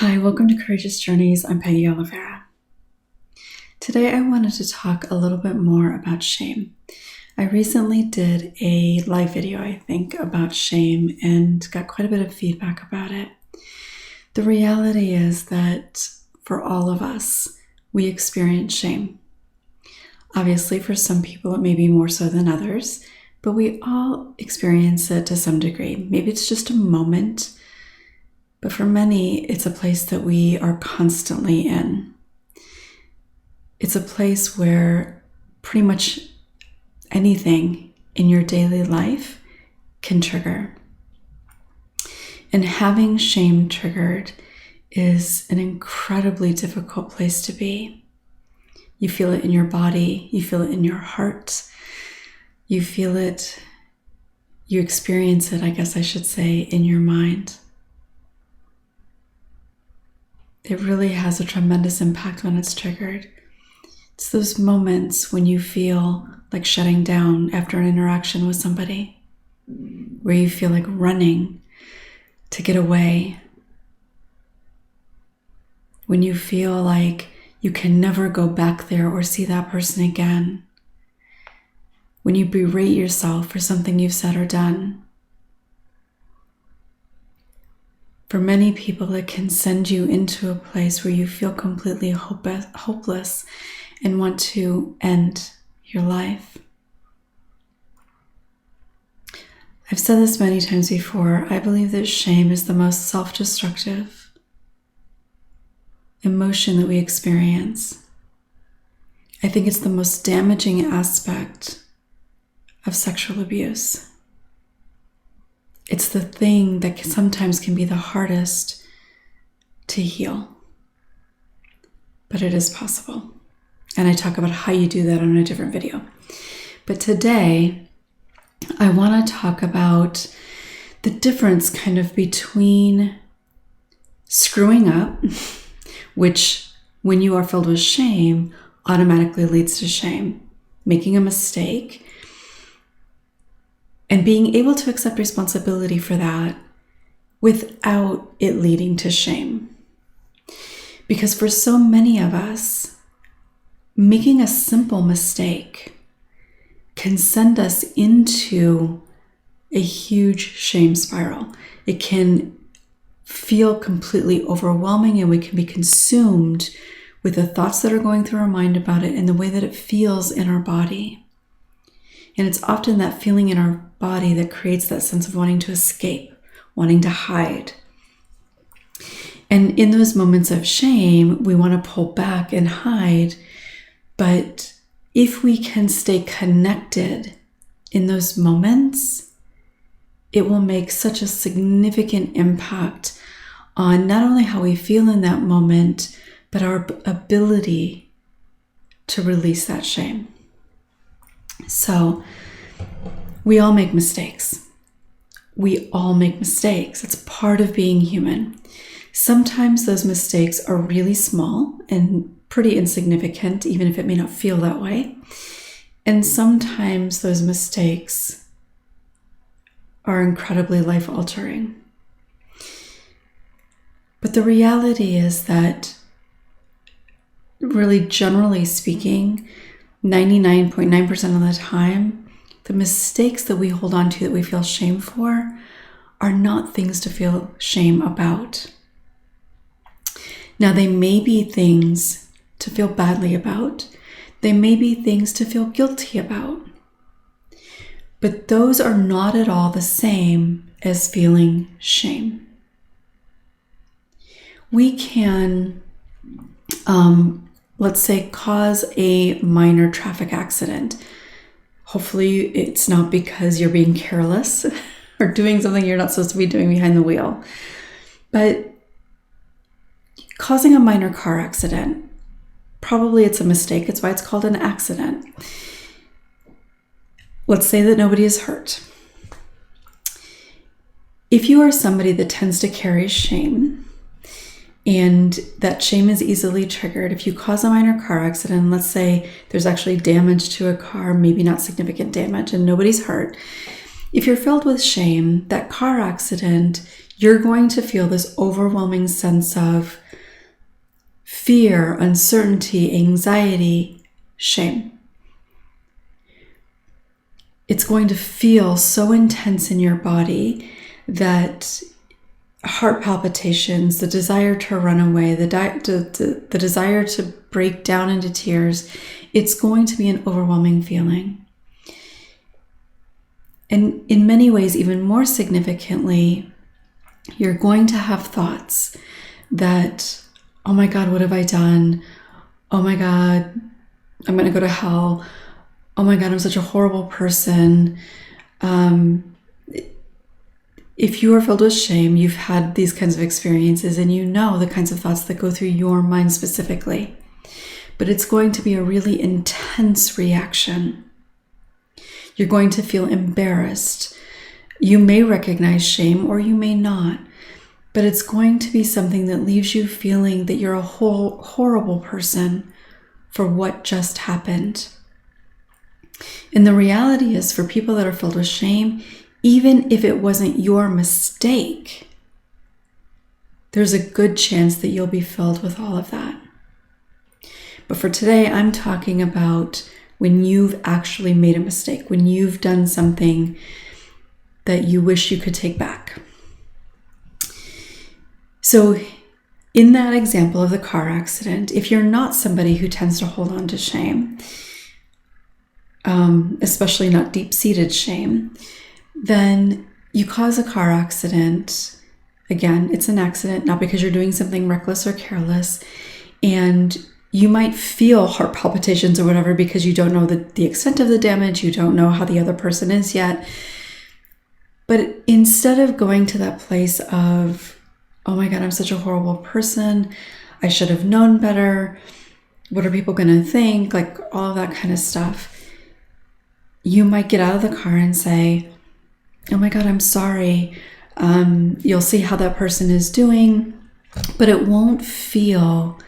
Hi, welcome to Courageous Journeys. I'm Peggy Oliveira. Today I wanted to talk a little bit more about shame. I recently did a live video, about shame and got quite a bit of feedback about it. The reality is that for all of us, we experience shame. Obviously, for some people, it may be more so than others, but we all experience it to some degree. Maybe it's just a moment, but for many, it's a place that we are constantly in. It's a place where pretty much anything in your daily life can trigger. And having shame triggered is an incredibly difficult place to be. You feel it in your body, you feel it in your heart, you feel it, you experience it, in your mind. It really has a tremendous impact when it's triggered. It's those moments when you feel like shutting down after an interaction with somebody, where you feel like running to get away, when you feel like you can never go back there or see that person again, when you berate yourself for something you've said or done. For many people, it can send you into a place where you feel completely hopeless and want to end your life. I've said this many times before. I believe that shame is the most self-destructive emotion that we experience. I think it's the most damaging aspect of sexual abuse. It's the thing that sometimes can be the hardest to heal. But it is possible. And I talk about how you do that on a different video. But today, I want to talk about the difference between screwing up, which when you are filled with shame, automatically leads to shame, making a mistake, and being able to accept responsibility for that without it leading to shame. Because for so many of us, making a simple mistake can send us into a huge shame spiral. It can feel completely overwhelming, and we can be consumed with the thoughts that are going through our mind about it and the way that it feels in our body. And it's often that feeling in our body that creates that sense of wanting to escape, wanting to hide. And in those moments of shame, we want to pull back and hide. But if we can stay connected in those moments, it will make such a significant impact on not only how we feel in that moment, but our ability to release that shame. So, we all make mistakes. We all make mistakes. It's part of being human. Sometimes those mistakes are really small and pretty insignificant, even if it may not feel that way. And sometimes those mistakes are incredibly life-altering. But the reality is that, really generally speaking, 99.9% of the time, the mistakes that we hold on to that we feel shame for are not things to feel shame about. Now, they may be things to feel badly about. They may be things to feel guilty about. But those are not at all the same as feeling shame. We can, let's say, cause a minor traffic accident. Hopefully it's not because you're being careless or doing something you're not supposed to be doing behind the wheel. But causing a minor car accident, probably it's a mistake. It's why it's called an accident. Let's say that nobody is hurt. If you are somebody that tends to carry shame, and that shame is easily triggered, if you cause a minor car accident, let's say there's actually damage to a car, maybe not significant damage, and nobody's hurt. If you're filled with shame, that car accident, you're going to feel this overwhelming sense of fear, uncertainty, anxiety, shame. It's going to feel so intense in your body that heart palpitations, the desire to run away, the desire to break down into tears, it's going to be an overwhelming feeling. And in many ways, even more significantly, you're going to have thoughts that, oh my God, what have I done? Oh my God, I'm going to go to hell. Oh my God, I'm such a horrible person. If you are filled with shame, you've had these kinds of experiences and you know the kinds of thoughts that go through your mind specifically. But it's going to be a really intense reaction. You're going to feel embarrassed. You may recognize shame or you may not, but it's going to be something that leaves you feeling that you're a horrible person for what just happened. And the reality is, for people that are filled with shame, even if it wasn't your mistake, there's a good chance that you'll be filled with all of that. But for today, I'm talking about when you've actually made a mistake, when you've done something that you wish you could take back. So in that example of the car accident, if you're not somebody who tends to hold on to shame, especially not deep-seated shame, then you cause a car accident. Again, it's an accident, not because you're doing something reckless or careless. And you might feel heart palpitations or whatever because you don't know the extent of the damage. You don't know how the other person is yet. But instead of going to that place of, oh my God, I'm such a horrible person, I should have known better, what are people going to think, like all of that kind of stuff, you might get out of the car and say, oh my God, I'm sorry. You'll see how that person is doing, but you won't feel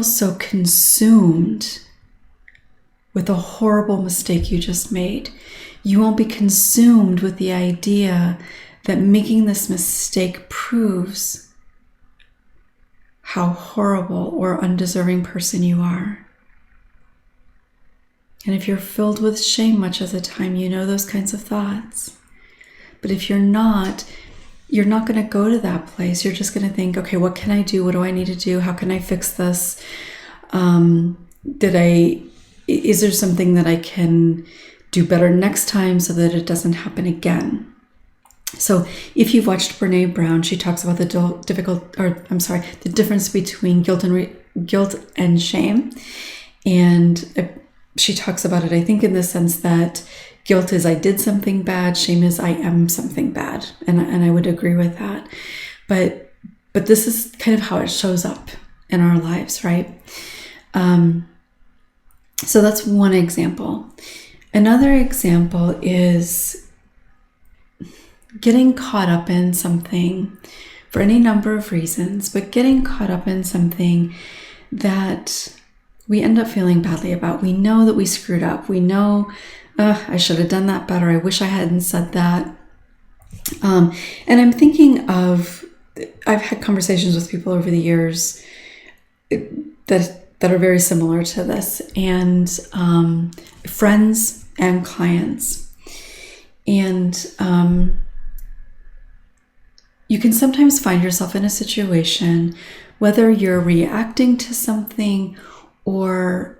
so consumed with the horrible mistake you just made. You won't be consumed with the idea that making this mistake proves how horrible or undeserving person you are. And if you're filled with shame much of the time, you know those kinds of thoughts. But if you're not going to go to that place. You're just going to think, okay, what can I do? What do I need to do? How can I fix this? Is there something that I can do better next time so that it doesn't happen again? So if you've watched Brene Brown, she talks about the difference between guilt and shame. And she talks about it, I think, in the sense that guilt is I did something bad. Shame is I am something bad. And I would agree with that. But this is kind of how it shows up in our lives, right? So that's one example. Another example is getting caught up in something for any number of reasons, but getting caught up in something that we end up feeling badly about. We know that we screwed up. We know, I should have done that better. I wish I hadn't said that. And I'm thinking of, I've had conversations with people over the years that are very similar to this, and friends and clients. And you can sometimes find yourself in a situation, whether you're reacting to something or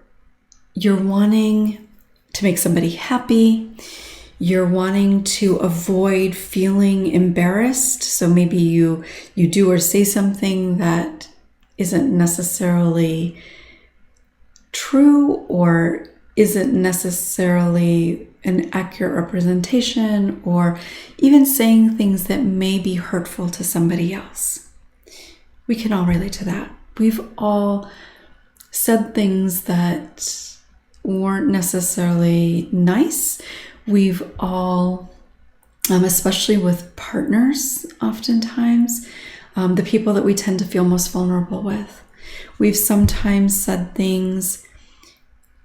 you're wanting to make somebody happy, you're wanting to avoid feeling embarrassed. So maybe you do or say something that isn't necessarily true or isn't necessarily an accurate representation, or even saying things that may be hurtful to somebody else. We can all relate to that. We've all said things that weren't necessarily nice. We've all, especially with partners, oftentimes, the people that we tend to feel most vulnerable with, we've sometimes said things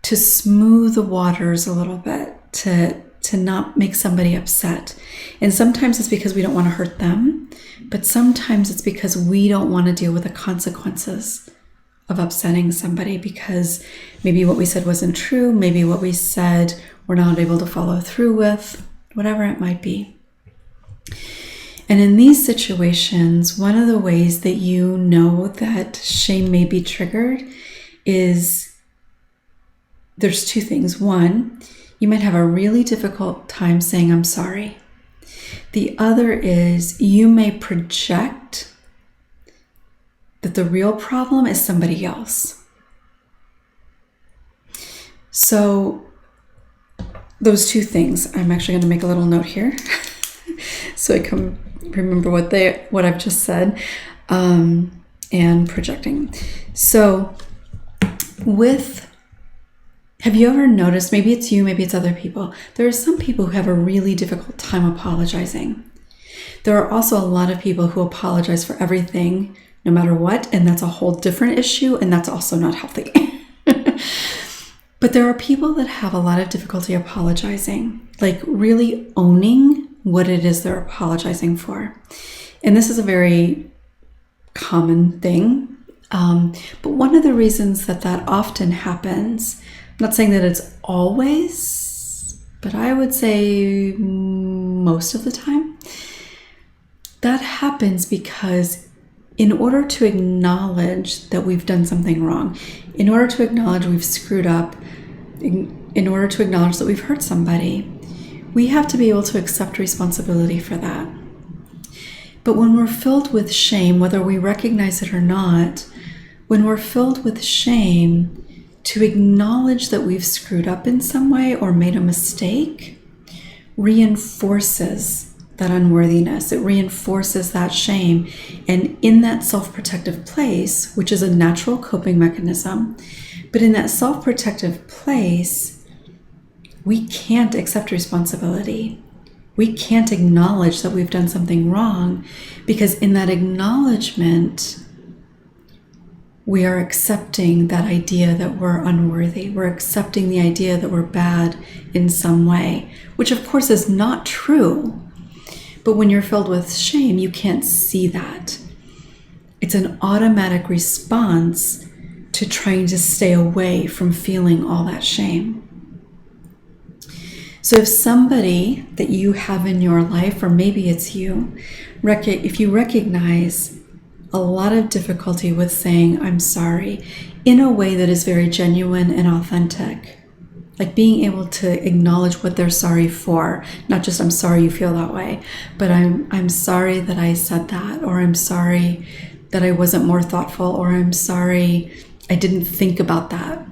to smooth the waters a little bit, to not make somebody upset. And sometimes it's because we don't want to hurt them. But sometimes it's because we don't want to deal with the consequences of upsetting somebody, because maybe what we said wasn't true, maybe what we said we're not able to follow through with, whatever it might be. And in these situations, one of the ways that you know that shame may be triggered is there's two things. One, you might have a really difficult time saying I'm sorry. The other is you may project that the real problem is somebody else. So those two things, I'm actually going to make a little note here so I can remember what I've just said, and projecting. So have you ever noticed, maybe it's you, maybe it's other people, there are some people who have a really difficult time apologizing. There are also a lot of people who apologize for everything, no matter what, and that's a whole different issue, and that's also not healthy. But there are people that have a lot of difficulty apologizing, like really owning what it is they're apologizing for. And this is a very common thing. But one of the reasons that often happens, I'm not saying that it's always, but I would say most of the time, that happens because in order to acknowledge that we've done something wrong, in order to acknowledge we've screwed up, in order to acknowledge that we've hurt somebody, we have to be able to accept responsibility for that. But when we're filled with shame, whether we recognize it or not, when we're filled with shame, to acknowledge that we've screwed up in some way or made a mistake reinforces that unworthiness. It reinforces that shame. And in that self-protective place, which is a natural coping mechanism, but in that self-protective place, we can't accept responsibility. We can't acknowledge that we've done something wrong, because in that acknowledgement, we are accepting that idea that we're unworthy. We're accepting the idea that we're bad in some way, which of course is not true. But when you're filled with shame, you can't see that. It's an automatic response to trying to stay away from feeling all that shame. So if somebody that you have in your life, or maybe it's you, if you recognize a lot of difficulty with saying I'm sorry in a way that is very genuine and authentic, like being able to acknowledge what they're sorry for, not just I'm sorry you feel that way, but I'm sorry that I said that, or I'm sorry that I wasn't more thoughtful, or I'm sorry I didn't think about that.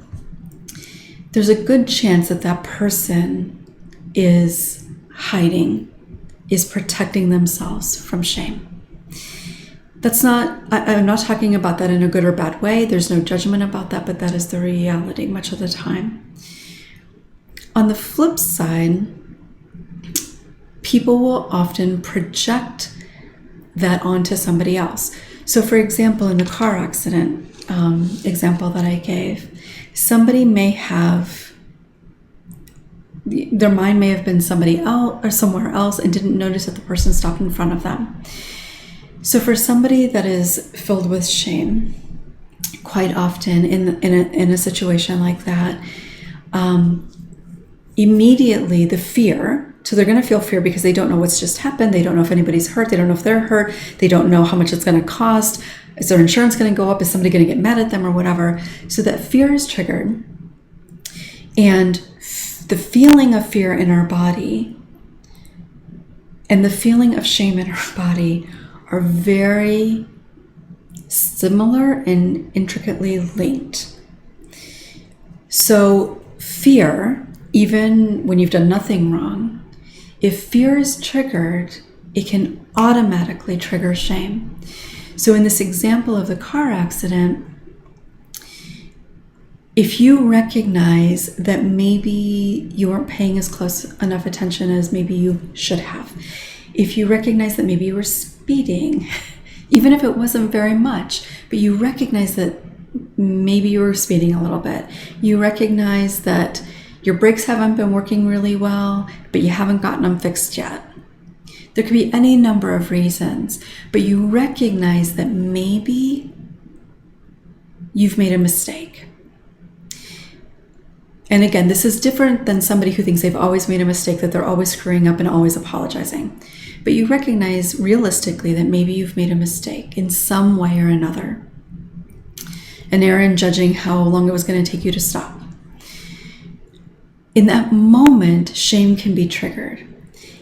There's a good chance that that person is hiding, is protecting themselves from shame. I'm not talking about that in a good or bad way. There's no judgment about that, but that is the reality much of the time. On the flip side, people will often project that onto somebody else. So for example, in the car accident example that I gave, somebody may have, their mind may have been somebody else or somewhere else and didn't notice that the person stopped in front of them. So for somebody that is filled with shame, quite often in a situation like that, immediately the fear, so they're going to feel fear because they don't know what's just happened. They don't know if anybody's hurt. They don't know if they're hurt. They don't know how much it's going to cost. Is their insurance going to go up? Is somebody going to get mad at them or whatever? So that fear is triggered. And the feeling of fear in our body and the feeling of shame in our body are very similar and intricately linked. So fear, even when you've done nothing wrong, if fear is triggered, it can automatically trigger shame. So in this example of the car accident, if you recognize that maybe you weren't paying as close enough attention as maybe you should have, if you recognize that maybe you were speeding, even if it wasn't very much, but you recognize that maybe you were speeding a little bit, you recognize that your brakes haven't been working really well, but you haven't gotten them fixed yet, There could be any number of reasons, but you recognize that maybe you've made a mistake. And again, this is different than somebody who thinks they've always made a mistake, that they're always screwing up and always apologizing. But you recognize realistically that maybe you've made a mistake in some way or another. An error in judging how long it was going to take you to stop. In that moment, shame can be triggered.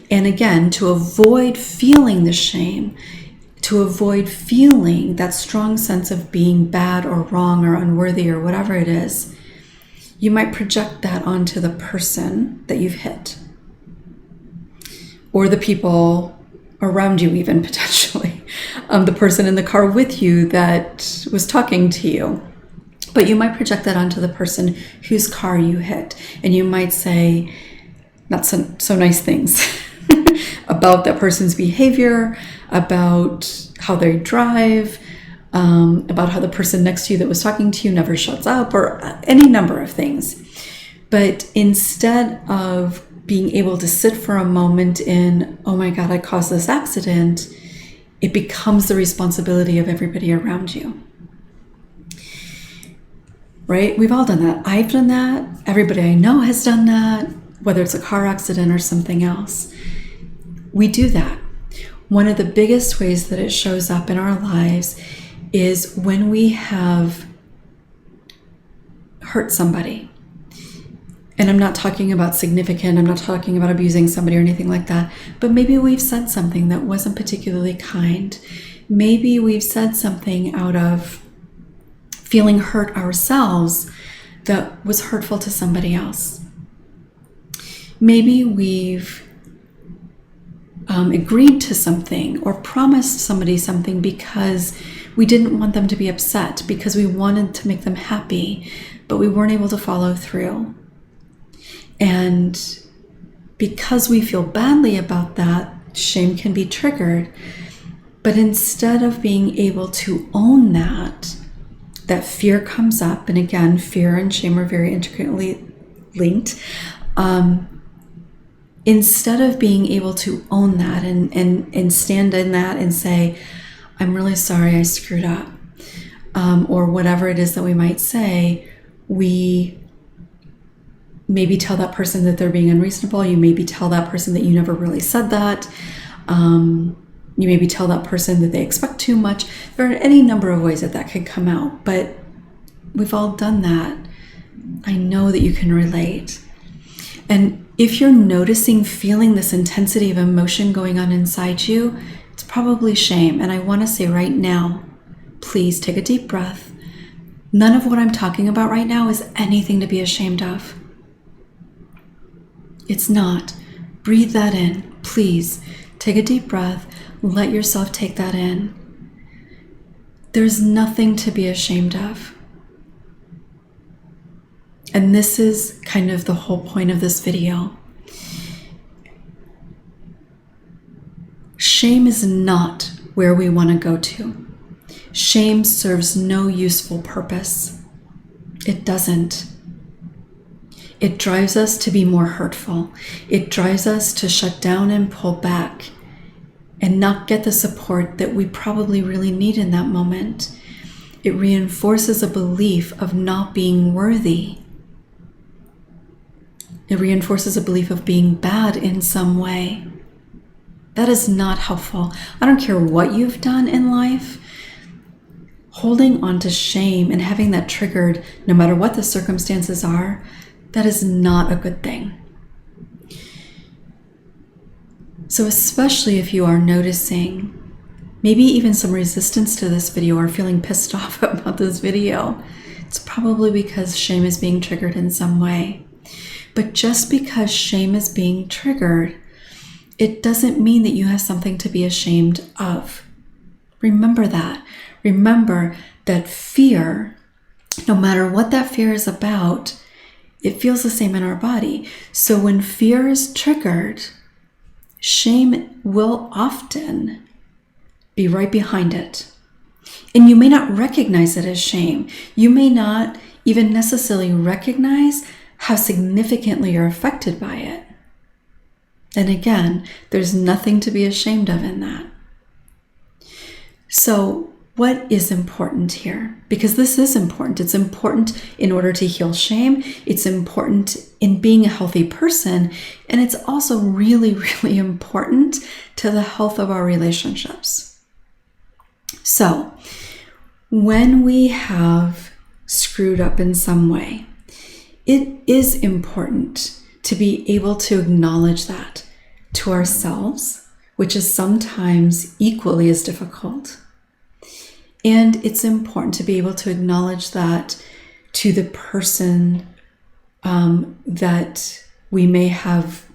And again, to avoid feeling the shame, to avoid feeling that strong sense of being bad or wrong or unworthy or whatever it is, you might project that onto the person that you've hit, or the people around you even potentially, the person in the car with you that was talking to you. But you might project that onto the person whose car you hit, and you might say not so nice things about that person's behavior, about how they drive, about how the person next to you that was talking to you never shuts up, or any number of things. But instead of being able to sit for a moment in, oh my God, I caused this accident, it becomes the responsibility of everybody around you. Right? We've all done that. I've done that. Everybody I know has done that, whether it's a car accident or something else. We do that. One of the biggest ways that it shows up in our lives is when we have hurt somebody. And I'm not talking about significant, I'm not talking about abusing somebody or anything like that, but maybe we've said something that wasn't particularly kind. Maybe we've said something out of feeling hurt ourselves that was hurtful to somebody else. Maybe we've agreed to something or promised somebody something because we didn't want them to be upset, because we wanted to make them happy, but we weren't able to follow through. And because we feel badly about that, shame can be triggered. But instead of being able to own that fear comes up. And again, fear and shame are very intricately linked. Instead of being able to own that and stand in that and say, I'm really sorry I screwed up, or whatever it is that we might say, we maybe tell that person that they're being unreasonable. You maybe tell that person that you never really said that. You maybe tell that person that they expect too much. There are any number of ways that could come out, but we've all done that. I know that you can relate. And if you're noticing, feeling this intensity of emotion going on inside you, it's probably shame. And I want to say right now, please take a deep breath. None of what I'm talking about right now is anything to be ashamed of. It's not. Breathe that in. Please take a deep breath. Let yourself take that in. There's nothing to be ashamed of. And this is kind of the whole point of this video. Shame is not where we want to go to. Shame serves no useful purpose. It doesn't. It drives us to be more hurtful. It drives us to shut down and pull back and not get the support that we probably really need in that moment. It reinforces a belief of not being worthy. It reinforces a belief of being bad in some way. That is not helpful. I don't care what you've done in life. Holding on to shame and having that triggered, no matter what the circumstances are, that is not a good thing. So especially if you are noticing maybe even some resistance to this video or feeling pissed off about this video, it's probably because shame is being triggered in some way. But just because shame is being triggered, it doesn't mean that you have something to be ashamed of. Remember that. Remember that fear, no matter what that fear is about, it feels the same in our body. So when fear is triggered, shame will often be right behind it. And you may not recognize it as shame. You may not even necessarily recognize how significantly you're affected by it. And again, there's nothing to be ashamed of in that. So what is important here? Because this is important. It's important in order to heal shame. It's important in being a healthy person. And it's also really, really important to the health of our relationships. So when we have screwed up in some way, it is important to be able to acknowledge that to ourselves, which is sometimes equally as difficult. And it's important to be able to acknowledge that to the person that we may have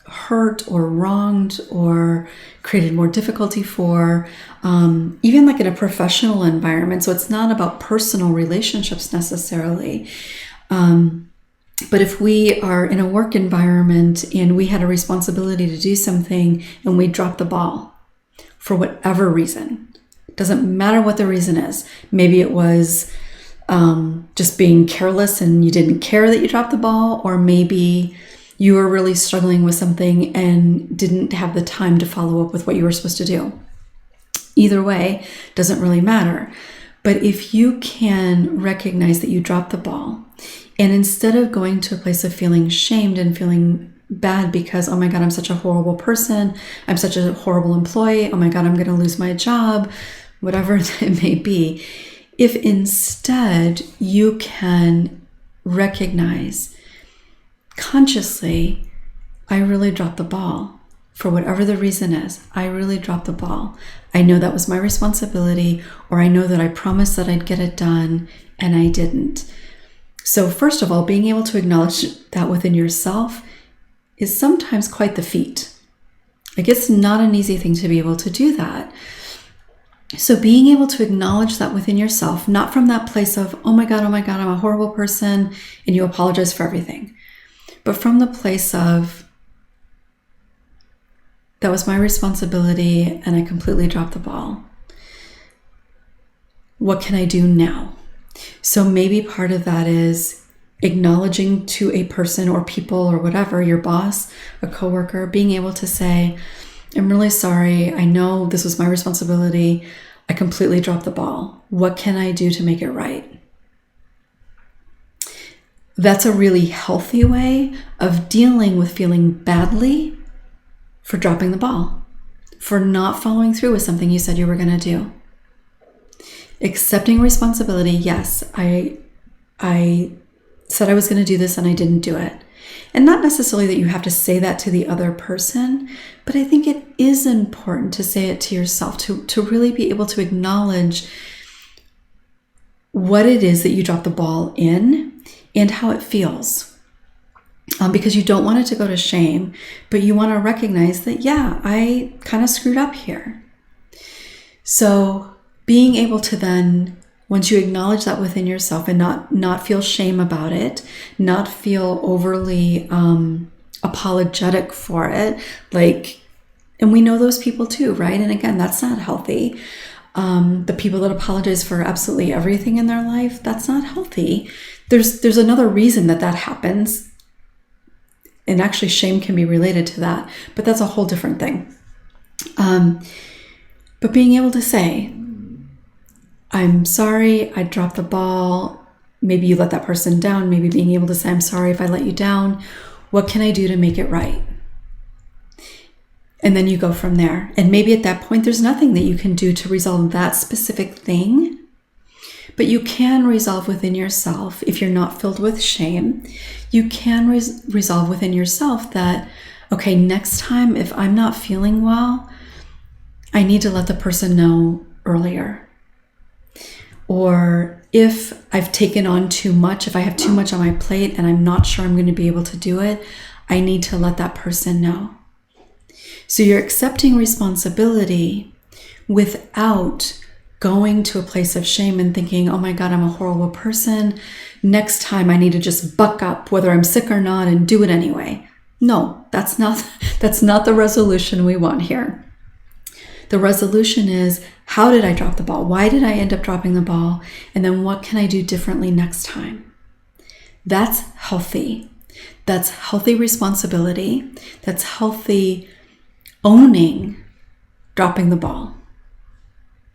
hurt or wronged or created more difficulty for, even like in a professional environment. So it's not about personal relationships necessarily. But if we are in a work environment and we had a responsibility to do something and we dropped the ball for whatever reason, doesn't matter what the reason is. Maybe it was just being careless and you didn't care that you dropped the ball, or maybe you were really struggling with something and didn't have the time to follow up with what you were supposed to do. Either way, doesn't really matter. But if you can recognize that you dropped the ball, and instead of going to a place of feeling shamed and feeling bad because, oh my God, I'm such a horrible person, I'm such a horrible employee, oh my God, I'm going to lose my job, whatever it may be, if instead you can recognize consciously, I really dropped the ball. For whatever the reason is, I really dropped the ball. I know that was my responsibility, or I know that I promised that I'd get it done and I didn't. So first of all, being able to acknowledge that within yourself is sometimes quite the feat. Like, it's not an easy thing to be able to do that. So being able to acknowledge that within yourself, not from that place of, oh my God, I'm a horrible person, and you apologize for everything, but from the place of, that was my responsibility and I completely dropped the ball. What can I do now? So maybe part of that is acknowledging to a person or people or whatever, your boss, a coworker, being able to say, I'm really sorry. I know this was my responsibility. I completely dropped the ball. What can I do to make it right? That's a really healthy way of dealing with feeling badly for dropping the ball, for not following through with something you said you were going to do. Accepting responsibility. Yes, I said I was going to do this and I didn't do it. And not necessarily that you have to say that to the other person, but I think it is important to say it to yourself, to really be able to acknowledge what it is that you dropped the ball in and how it feels. Because you don't want it to go to shame, but you want to recognize that, yeah, I kind of screwed up here. So being able to then, once you acknowledge that within yourself and not feel shame about it, not feel overly apologetic for it, like, and we know those people too, right? And again, that's not healthy. The people that apologize for absolutely everything in their life, that's not healthy. There's another reason that happens. And actually shame can be related to that, but that's a whole different thing. But being able to say, I'm sorry, I dropped the ball. Maybe you let that person down. Maybe being able to say, I'm sorry if I let you down. What can I do to make it right? And then you go from there. And maybe at that point, there's nothing that you can do to resolve that specific thing. But you can resolve within yourself, if you're not filled with shame, you can resolve within yourself that, okay, next time if I'm not feeling well, I need to let the person know earlier. Or if I've taken on too much, if I have too much on my plate and I'm not sure I'm going to be able to do it, I need to let that person know. So you're accepting responsibility without going to a place of shame and thinking, oh my God, I'm a horrible person. Next time I need to just buck up whether I'm sick or not and do it anyway. No, that's not the resolution we want here. The resolution is, how did I drop the ball? Why did I end up dropping the ball? And then what can I do differently next time? That's healthy. That's healthy responsibility. That's healthy owning dropping the ball.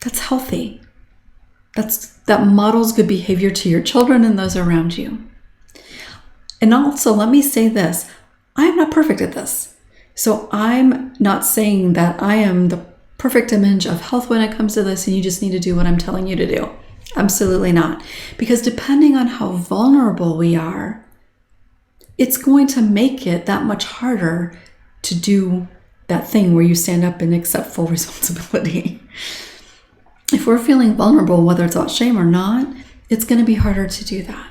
That's healthy. That models good behavior to your children and those around you. And also, let me say this. I'm not perfect at this. So I'm not saying that I am the perfect image of health when it comes to this and you just need to do what I'm telling you to do. Absolutely not. Because depending on how vulnerable we are, it's going to make it that much harder to do that thing where you stand up and accept full responsibility. If we're feeling vulnerable, whether it's about shame or not, it's going to be harder to do that.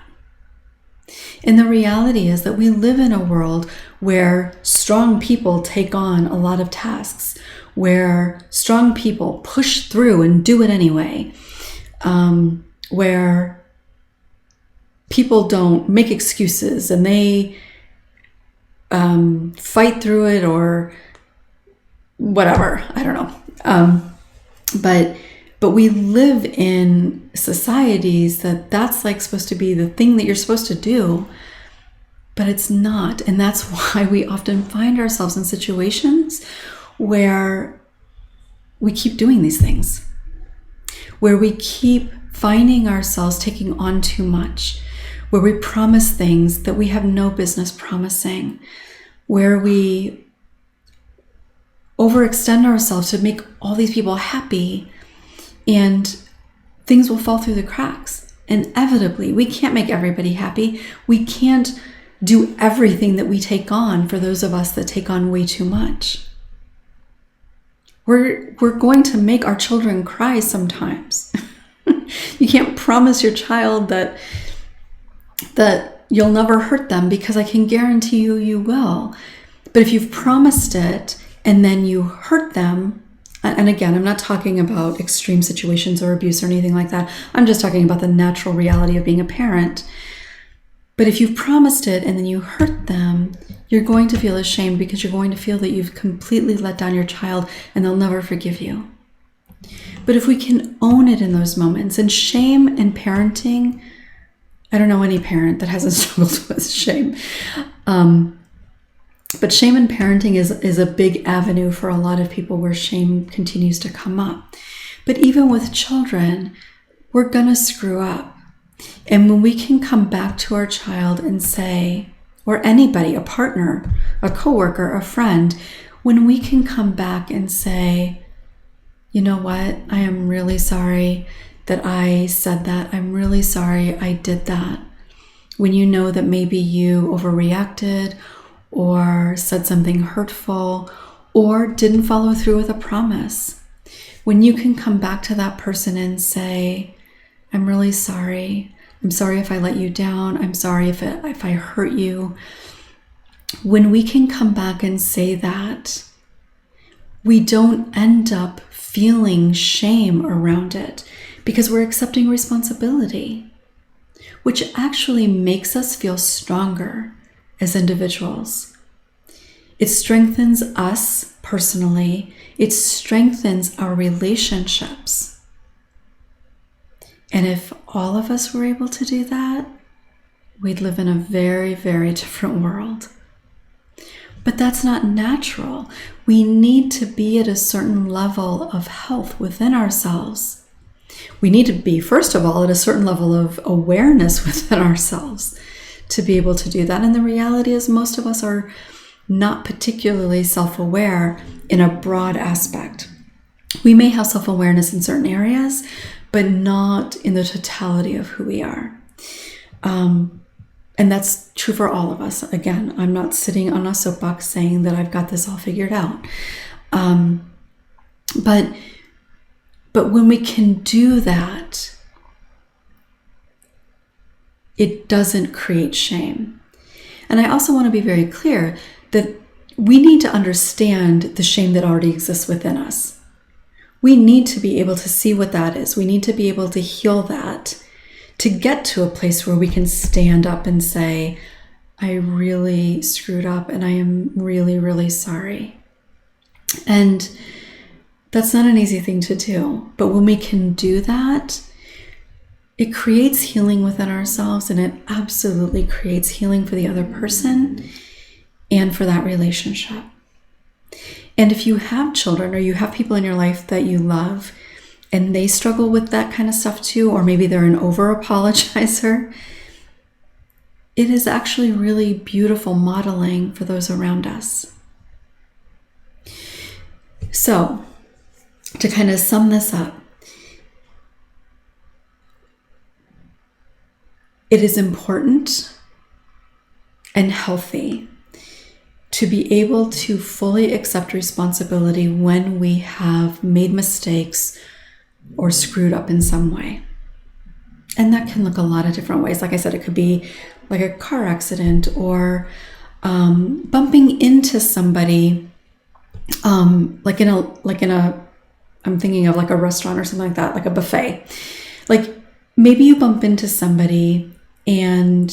And the reality is that we live in a world where strong people take on a lot of tasks, where strong people push through and do it anyway, where people don't make excuses and they fight through it or whatever. I don't know. But we live in societies that's like supposed to be the thing that you're supposed to do, but it's not. And that's why we often find ourselves in situations where we keep doing these things, where we keep finding ourselves taking on too much, where we promise things that we have no business promising, where we overextend ourselves to make all these people happy, and things will fall through the cracks. Inevitably, we can't make everybody happy. We can't do everything that we take on for those of us that take on way too much. We're going to make our children cry sometimes. You can't promise your child that you'll never hurt them, because I can guarantee you will. But if you've promised it and then you hurt them, and again, I'm not talking about extreme situations or abuse or anything like that. I'm just talking about the natural reality of being a parent. But if you've promised it and then you hurt them, you're going to feel ashamed, because you're going to feel that you've completely let down your child and they'll never forgive you. But if we can own it in those moments, and shame and parenting, I don't know any parent that hasn't struggled with shame. But shame and parenting is a big avenue for a lot of people where shame continues to come up. But even with children, we're going to screw up. And when we can come back to our child and say, or anybody, a partner, a coworker, a friend, when we can come back and say, you know what, I am really sorry that I said that. I'm really sorry I did that. When you know that maybe you overreacted or said something hurtful or didn't follow through with a promise. When you can come back to that person and say, I'm really sorry. I'm sorry if I let you down. I'm sorry if I hurt you. When we can come back and say that, we don't end up feeling shame around it, because we're accepting responsibility, which actually makes us feel stronger as individuals. It strengthens us personally. It strengthens our relationships. And if all of us were able to do that, we'd live in a very, very different world. But that's not natural. We need to be at a certain level of health within ourselves. We need to be, first of all, at a certain level of awareness within ourselves to be able to do that. And the reality is most of us are not particularly self-aware in a broad aspect. We may have self-awareness in certain areas, but not in the totality of who we are. And that's true for all of us. Again, I'm not sitting on a soapbox saying that I've got this all figured out. But when we can do that, it doesn't create shame. And I also want to be very clear that we need to understand the shame that already exists within us. We need to be able to see what that is. We need to be able to heal that to get to a place where we can stand up and say, I really screwed up and I am really, really sorry. And that's not an easy thing to do. But when we can do that, it creates healing within ourselves, and it absolutely creates healing for the other person and for that relationship. And if you have children or you have people in your life that you love and they struggle with that kind of stuff too, or maybe they're an over-apologizer, it is actually really beautiful modeling for those around us. So, to kind of sum this up, it is important and healthy to be able to fully accept responsibility when we have made mistakes or screwed up in some way. And that can look a lot of different ways. Like I said, it could be like a car accident or bumping into somebody, like in a, I'm thinking of like a restaurant or something like that, like a buffet. Like maybe you bump into somebody, and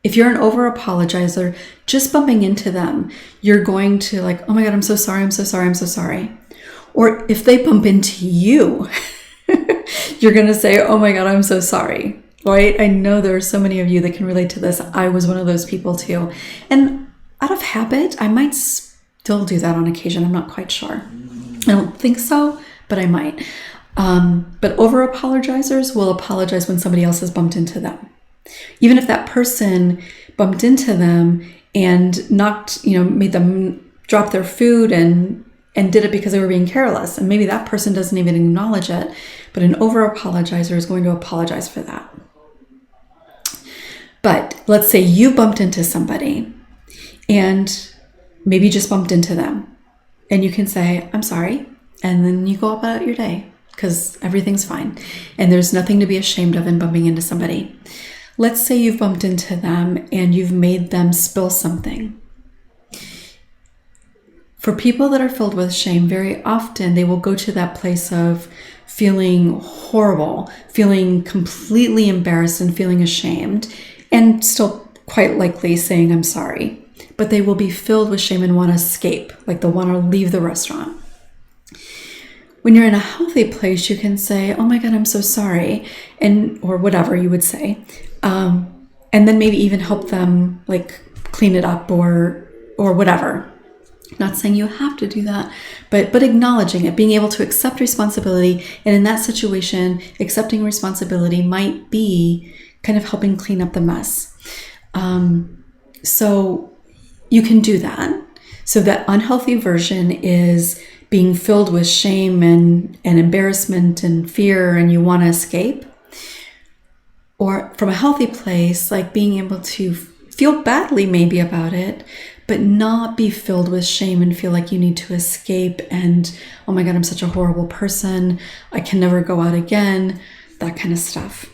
if you're an over-apologizer, just bumping into them, you're going to like, oh my God, I'm so sorry, I'm so sorry, I'm so sorry. Or if they bump into you, you're going to say, oh my God, I'm so sorry, right? I know there are so many of you that can relate to this. I was one of those people too. And out of habit, I might still do that on occasion. I'm not quite sure. I don't think so, but I might. But over-apologizers will apologize when somebody else has bumped into them. Even if that person bumped into them and made them drop their food and did it because they were being careless. And maybe that person doesn't even acknowledge it, but an over-apologizer is going to apologize for that. But let's say you bumped into somebody and maybe just bumped into them, and you can say, I'm sorry. And then you go about your day because everything's fine. And there's nothing to be ashamed of in bumping into somebody. Let's say you've bumped into them and you've made them spill something. For people that are filled with shame, very often they will go to that place of feeling horrible, feeling completely embarrassed and feeling ashamed, and still quite likely saying, I'm sorry. But they will be filled with shame and want to escape, like they'll want to leave the restaurant. When you're in a healthy place, you can say, oh my God, I'm so sorry, or whatever you would say. And then maybe even help them like clean it up or whatever. Not saying you have to do that, but acknowledging it, being able to accept responsibility. And in that situation, accepting responsibility might be kind of helping clean up the mess. So you can do that. So that unhealthy version is being filled with shame and embarrassment and fear, and you want to escape. Or from a healthy place, like being able to feel badly maybe about it, but not be filled with shame and feel like you need to escape and, oh my God, I'm such a horrible person, I can never go out again, that kind of stuff.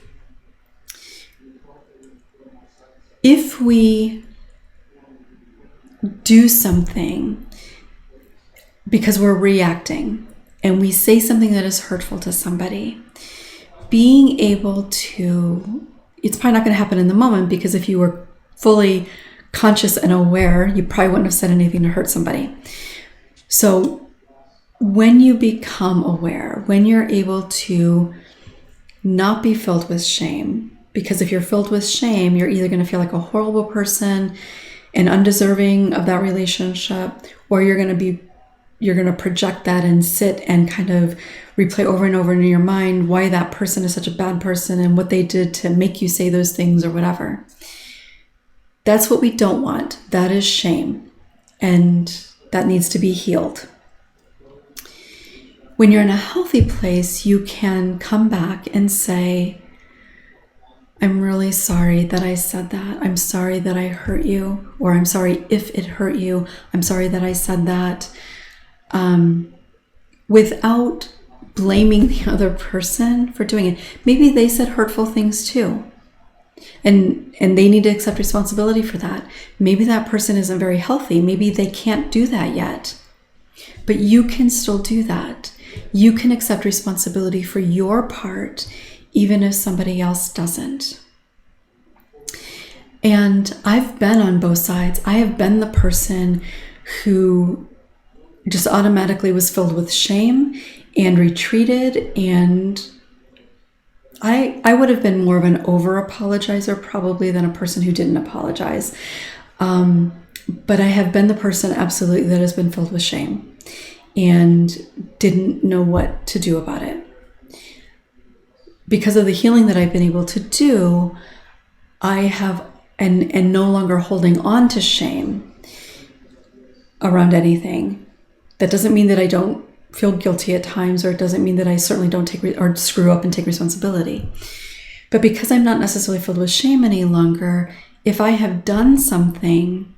If we do something because we're reacting and we say something that is hurtful to somebody, being able to, it's probably not going to happen in the moment, because if you were fully conscious and aware, you probably wouldn't have said anything to hurt somebody. So when you become aware, when you're able to not be filled with shame, because if you're filled with shame, you're either going to feel like a horrible person and undeserving of that relationship, or you're going to project that and sit and kind of replay over and over in your mind why that person is such a bad person and what they did to make you say those things or whatever. That's what we don't want. That is shame, and that needs to be healed. When you're in a healthy place, you can come back and say, I'm really sorry that I said that. I'm sorry that I hurt you, or I'm sorry if it hurt you. I'm sorry that I said that. Without blaming the other person for doing it. Maybe they said hurtful things too. And they need to accept responsibility for that. Maybe that person isn't very healthy. Maybe they can't do that yet. But you can still do that. You can accept responsibility for your part, even if somebody else doesn't. And I've been on both sides. I have been the person who just automatically was filled with shame and retreated, and I would have been more of an over apologizer probably than a person who didn't apologize. But I have been the person absolutely that has been filled with shame and didn't know what to do about it. Because of the healing that I've been able to do, I have, and no longer holding on to shame around anything. That doesn't mean that I don't feel guilty at times, or it doesn't mean that I certainly don't take or screw up and take responsibility. But because I'm not necessarily filled with shame any longer, if I have done something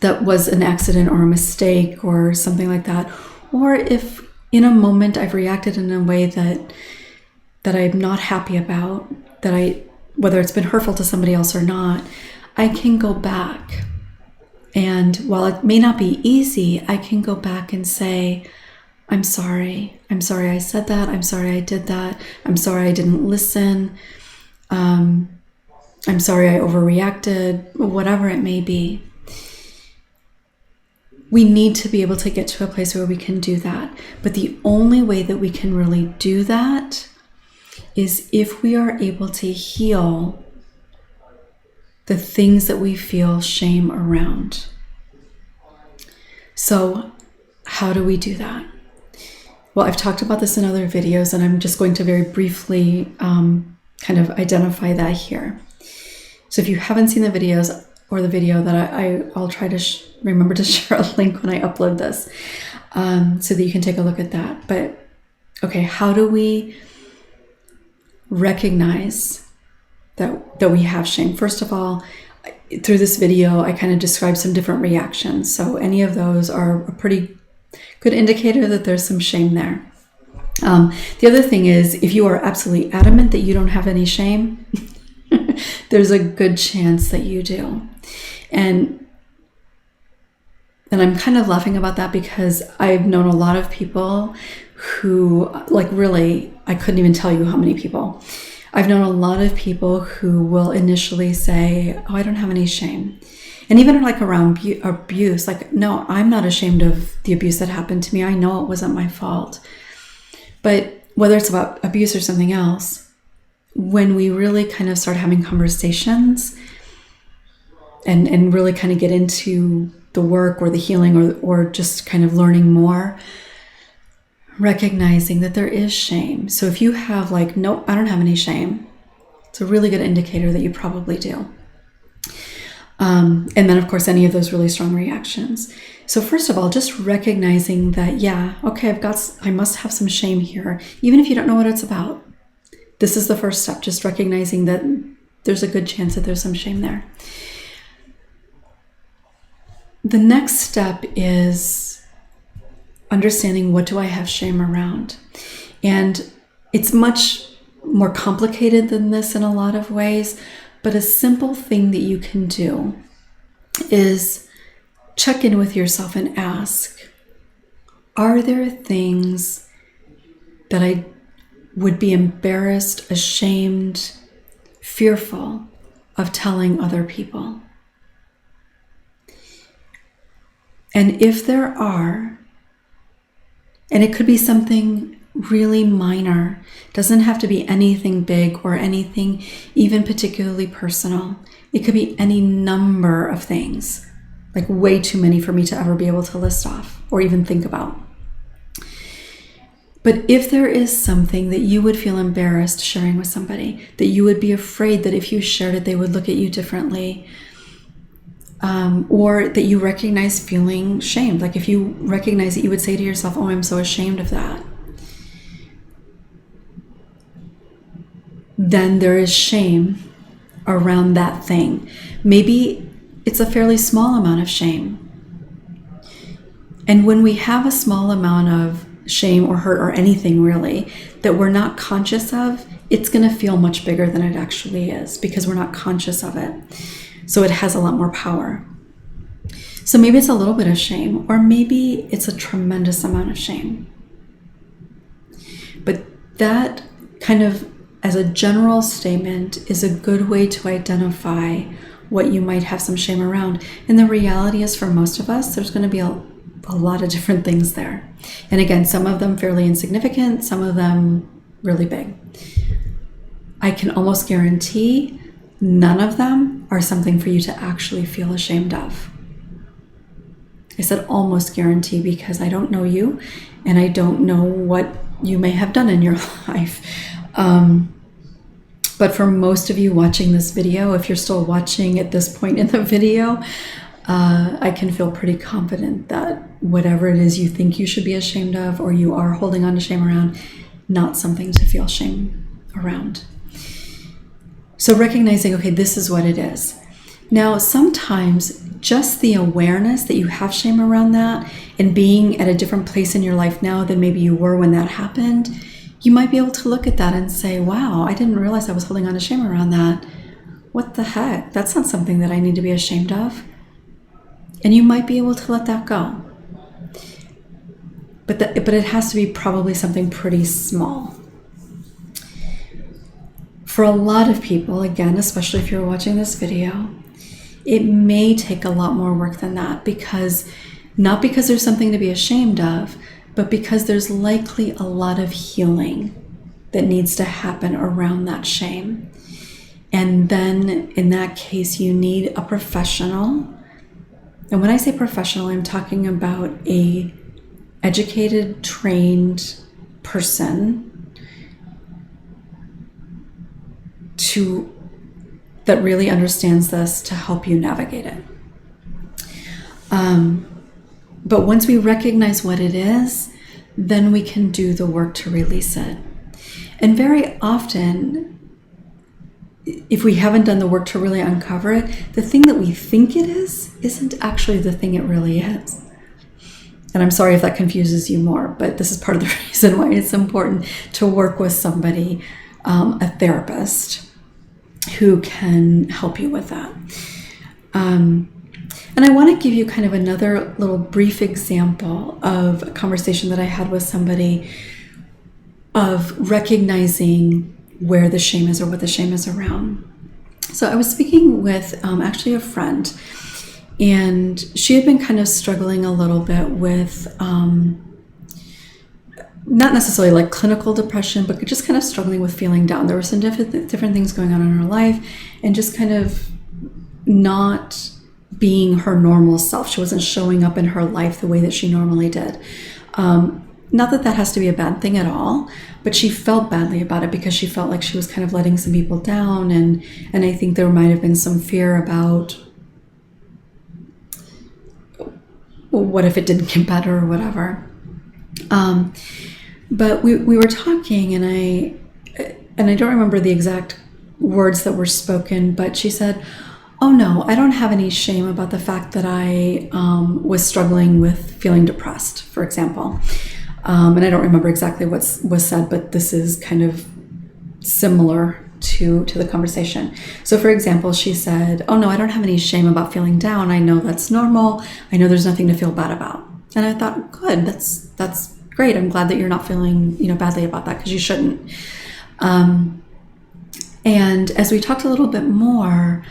that was an accident or a mistake or something like that, or if in a moment I've reacted in a way that I'm not happy about, whether it's been hurtful to somebody else or not, I can go back. And while it may not be easy, I can go back and say, I'm sorry. I'm sorry I said that. I'm sorry I did that. I'm sorry I didn't listen. I'm sorry I overreacted, whatever it may be. We need to be able to get to a place where we can do that. But the only way that we can really do that is if we are able to heal the things that we feel shame around. So how do we do that? Well, I've talked about this in other videos, and I'm just going to very briefly kind of identify that here. So if you haven't seen the videos or the video that I'll try to remember to share a link when I upload this so that you can take a look at that. But okay, how do we recognize that we have shame? First of all, through this video, I kind of describe some different reactions. So any of those are a pretty good indicator that there's some shame there. The other thing is, if you are absolutely adamant that you don't have any shame, there's a good chance that you do. And I'm kind of laughing about that because I've known a lot of people who, like, really, I couldn't even tell you how many people. I've known a lot of people who will initially say, oh, I don't have any shame. And even like around abuse, like, no, I'm not ashamed of the abuse that happened to me. I know it wasn't my fault. But whether it's about abuse or something else, when we really kind of start having conversations and really kind of get into the work or the healing or just kind of learning more, recognizing that there is shame. So if you have like, nope, I don't have any shame, it's a really good indicator that you probably do. And then, of course, any of those really strong reactions. So first of all, just recognizing that, yeah, okay, I must have some shame here, even if you don't know what it's about. This is the first step, just recognizing that there's a good chance that there's some shame there. The next step is understanding, what do I have shame around? And it's much more complicated than this in a lot of ways. But a simple thing that you can do is check in with yourself and ask, are there things that I would be embarrassed, ashamed, fearful of telling other people? And if there are, and it could be something really minor, doesn't have to be anything big or anything even particularly personal. It could be any number of things, like way too many for me to ever be able to list off or even think about. But if there is something that you would feel embarrassed sharing with somebody, that you would be afraid that if you shared it, they would look at you differently, or that you recognize feeling shamed, like if you recognize that you would say to yourself, oh, I'm so ashamed of that, then there is shame around that thing. Maybe it's a fairly small amount of shame. And when we have a small amount of shame or hurt or anything really that we're not conscious of, it's going to feel much bigger than it actually is because we're not conscious of it. So it has a lot more power. So maybe it's a little bit of shame, or maybe it's a tremendous amount of shame. But that kind of, as a general statement, is a good way to identify what you might have some shame around. And the reality is, for most of us, there's going to be a lot of different things there. And again, some of them fairly insignificant, some of them really big. I can almost guarantee none of them are something for you to actually feel ashamed of. I said almost guarantee because I don't know you and I don't know what you may have done in your life. But for most of you watching this video, if you're still watching at this point in the video, I can feel pretty confident that whatever it is you think you should be ashamed of or you are holding on to shame around, not something to feel shame around. So recognizing, okay, this is what it is. Now, sometimes just the awareness that you have shame around that and being at a different place in your life now than maybe you were when that happened, you might be able to look at that and say, wow, I didn't realize I was holding on to shame around that. What the heck? That's not something that I need to be ashamed of. And you might be able to let that go. But it has to be probably something pretty small. For a lot of people, again, especially if you're watching this video, it may take a lot more work than that not because there's something to be ashamed of, but because there's likely a lot of healing that needs to happen around that shame. And then in that case, you need a professional. And when I say professional, I'm talking about a educated, trained person that really understands this to help you navigate it. But once we recognize what it is, then we can do the work to release it. And very often, if we haven't done the work to really uncover it, the thing that we think it is isn't actually the thing it really is. And I'm sorry if that confuses you more, but this is part of the reason why it's important to work with somebody, a therapist, who can help you with that. And I want to give you kind of another little brief example of a conversation that I had with somebody of recognizing where the shame is or what the shame is around. So I was speaking with actually a friend, and she had been kind of struggling a little bit with not necessarily like clinical depression, but just kind of struggling with feeling down. There were some different things going on in her life and just kind of not being her normal self. She wasn't showing up in her life the way that she normally did. Not that that has to be a bad thing at all, but she felt badly about it because she felt like she was kind of letting some people down. And I think there might have been some fear about, well, what if it didn't get better or whatever. But we were talking, and I don't remember the exact words that were spoken, but she said, oh no, I don't have any shame about the fact that I was struggling with feeling depressed, for example. And I don't remember exactly what was said, but this is kind of similar to the conversation. So for example, she said, oh no, I don't have any shame about feeling down. I know that's normal. I know there's nothing to feel bad about. And I thought, good, that's great. I'm glad that you're not feeling, badly about that, because you shouldn't. And as we talked a little bit more,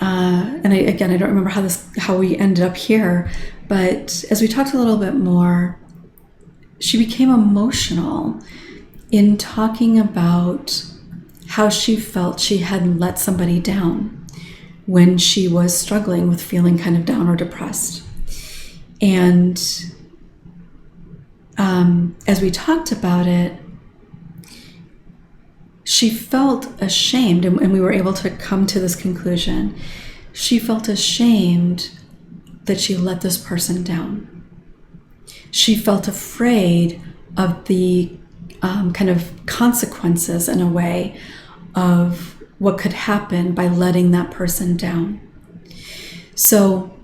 and I don't remember how we ended up here, but as we talked a little bit more, she became emotional in talking about how she felt she had let somebody down when she was struggling with feeling kind of down or depressed. And as we talked about it, she felt ashamed, and we were able to come to this conclusion. She felt ashamed that she let this person down. She felt afraid of the kind of consequences, in a way, of what could happen by letting that person down. So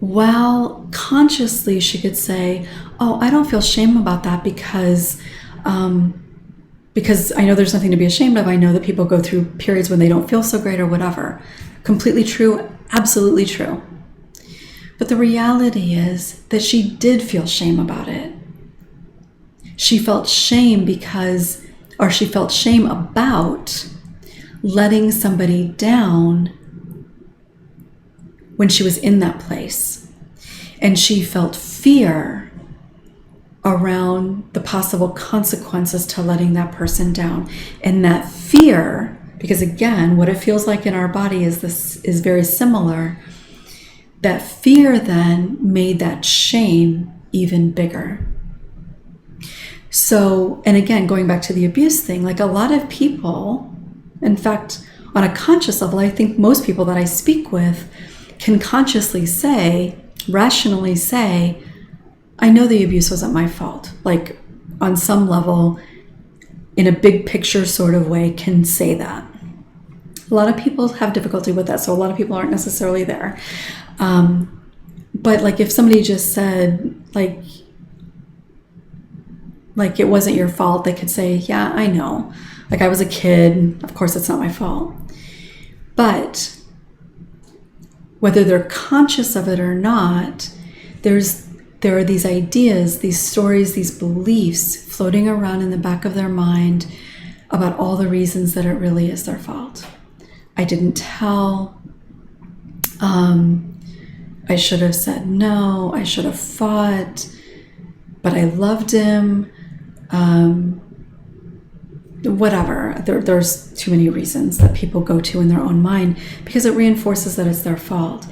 while consciously she could say, oh, I don't feel shame about that because I know there's nothing to be ashamed of. I know that people go through periods when they don't feel so great or whatever. Completely true, absolutely true. But the reality is that she did feel shame about it. She felt shame she felt shame about letting somebody down when she was in that place. And she felt fear around the possible consequences to letting that person down. And that fear, because again, what it feels like in our body is very similar. That fear then made that shame even bigger. So, and again, going back to the abuse thing, like a lot of people, in fact, on a conscious level, I think most people that I speak with can consciously say, rationally say, I know the abuse wasn't my fault. Like on some level, in a big picture sort of way, can say that. A lot of people have difficulty with that, so a lot of people aren't necessarily there. But like if somebody just said, like it wasn't your fault, they could say, yeah, I know. Like I was a kid, of course it's not my fault. But whether they're conscious of it or not, there are these ideas, these stories, these beliefs floating around in the back of their mind about all the reasons that it really is their fault. I didn't tell. I should have said no. I should have fought. But I loved him. Whatever. There's too many reasons that people go to in their own mind because it reinforces that it's their fault.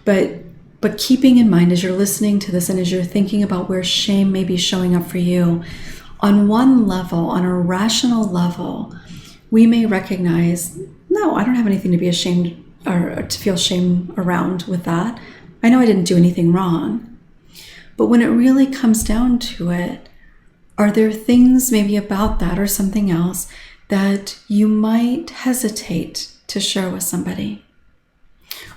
But keeping in mind as you're listening to this and as you're thinking about where shame may be showing up for you, on one level, on a rational level, we may recognize, no, I don't have anything to be ashamed or to feel shame around with that. I know I didn't do anything wrong. But when it really comes down to it, are there things maybe about that or something else that you might hesitate to share with somebody?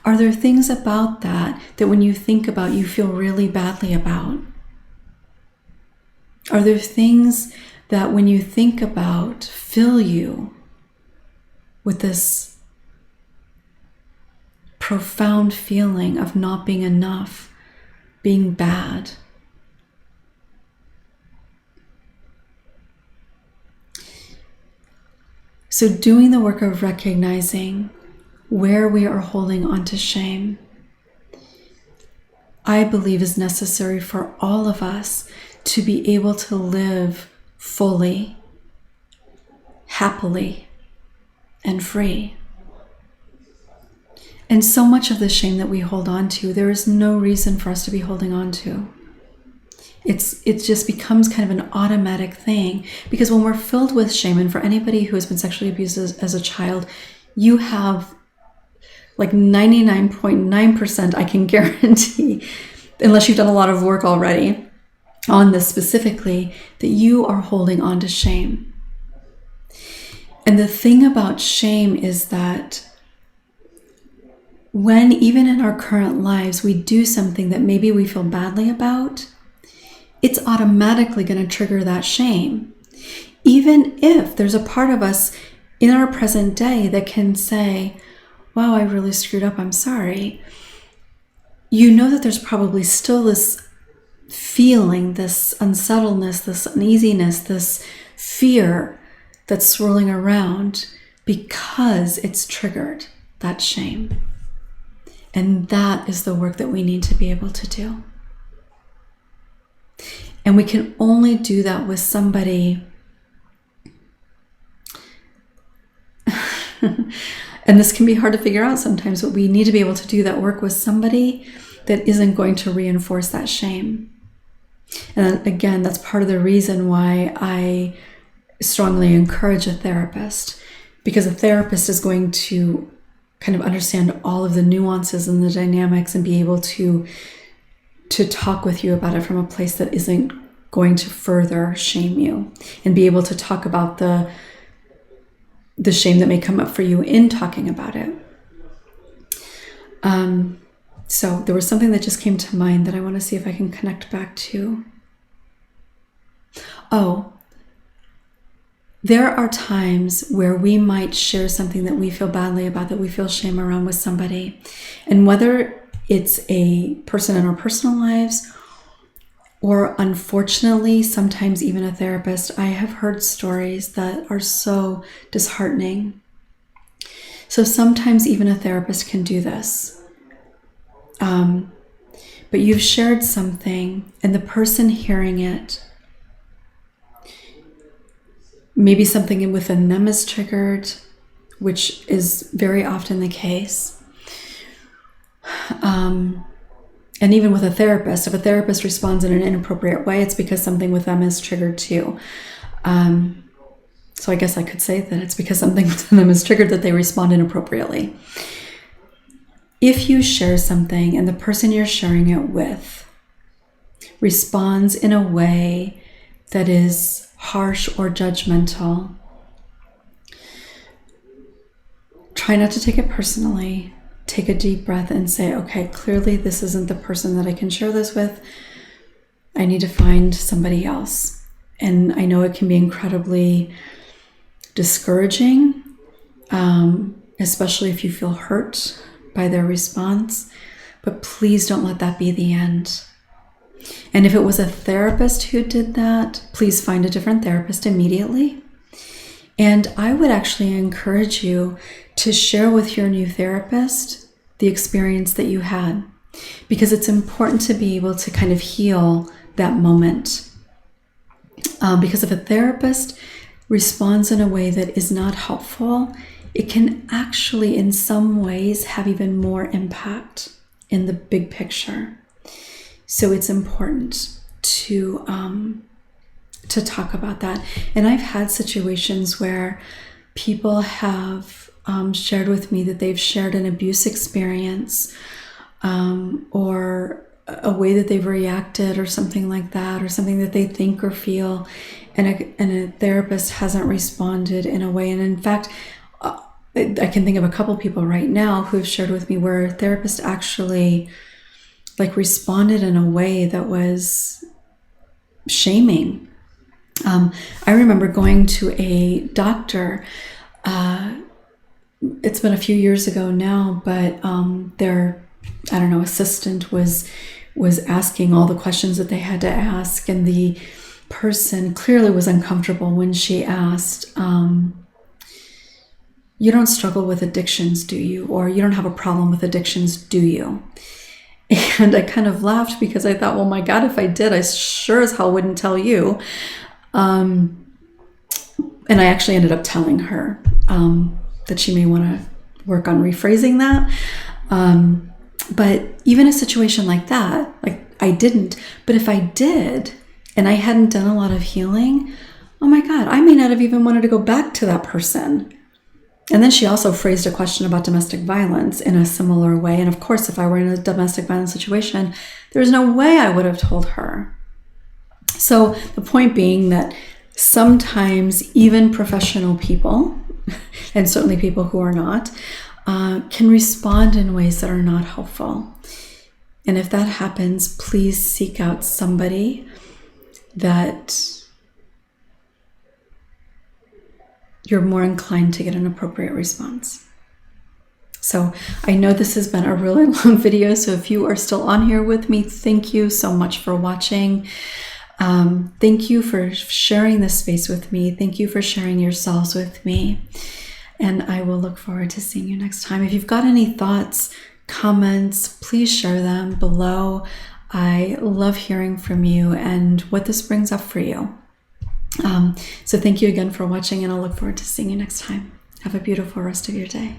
Are there things about that when you think about, you feel really badly about? Are there things that when you think about, fill you with this profound feeling of not being enough, being bad? So doing the work of recognizing where we are holding on to shame, I believe is necessary for all of us to be able to live fully, happily, and free. And so much of the shame that we hold on to, there is no reason for us to be holding on to. It just becomes kind of an automatic thing, because when we're filled with shame, and for anybody who has been sexually abused as a child, you have like 99.9%, I can guarantee, unless you've done a lot of work already on this specifically, that you are holding on to shame. And the thing about shame is that when even in our current lives we do something that maybe we feel badly about, it's automatically going to trigger that shame. Even if there's a part of us in our present day that can say, wow, I really screwed up, I'm sorry. You know that there's probably still this feeling, this unsettledness, this uneasiness, this fear that's swirling around because it's triggered that shame. And that is the work that we need to be able to do. And we can only do that with somebody. And this can be hard to figure out sometimes, but we need to be able to do that work with somebody that isn't going to reinforce that shame. And again, that's part of the reason why I strongly encourage a therapist, because a therapist is going to kind of understand all of the nuances and the dynamics and be able to talk with you about it from a place that isn't going to further shame you, and be able to talk about the shame that may come up for you in talking about it. So there was something that just came to mind that I want to see if I can connect back to. Oh, there are times where we might share something that we feel badly about, that we feel shame around with somebody. And whether it's a person in our personal lives, or unfortunately, sometimes even a therapist, I have heard stories that are so disheartening. So sometimes even a therapist can do this. But but you've shared something and the person hearing it, maybe something within them is triggered, which is very often the case. And even with a therapist, if a therapist responds in an inappropriate way, it's because something with them is triggered too. So I guess I could say that it's because something within them is triggered that they respond inappropriately. If you share something and the person you're sharing it with responds in a way that is harsh or judgmental, try not to take it personally. Take a deep breath and say, okay, clearly this isn't the person that I can share this with. I need to find somebody else. And I know it can be incredibly discouraging, especially if you feel hurt by their response, but please don't let that be the end. And if it was a therapist who did that, please find a different therapist immediately. And I would actually encourage you to share with your new therapist the experience that you had, because it's important to be able to kind of heal that moment. Because if a therapist responds in a way that is not helpful, it can actually in some ways have even more impact in the big picture. So it's important to talk about that. And I've had situations where people have shared with me that they've shared an abuse experience, or a way that they've reacted or something like that, or something that they think or feel, and a therapist hasn't responded in a way. And in fact, I can think of a couple people right now who have shared with me where a therapist actually responded in a way that was shaming. I remember going to a doctor. It's been a few years ago now, but their assistant was asking all the questions that they had to ask, and the person clearly was uncomfortable when she asked, you don't struggle with addictions, do you? Or you don't have a problem with addictions, do you? And I kind of laughed because I thought, well, my God, if I did, I sure as hell wouldn't tell you. And I actually ended up telling her that she may want to work on rephrasing that. But even a situation like that, I didn't, but if I did, and I hadn't done a lot of healing, oh my God, I may not have even wanted to go back to that person. And then she also phrased a question about domestic violence in a similar way. And of course, if I were in a domestic violence situation, there's no way I would have told her. So the point being that sometimes even professional people, and certainly people who are not, can respond in ways that are not helpful. And if that happens, please seek out somebody that you're more inclined to get an appropriate response. So I know this has been a really long video, so if you are still on here with me, thank you so much for watching. Thank you for sharing this space with me. Thank you for sharing yourselves with me. And I will look forward to seeing you next time. If you've got any thoughts, comments, please share them below. I love hearing from you and what this brings up for you. So thank you again for watching, and I'll look forward to seeing you next time. Have a beautiful rest of your day.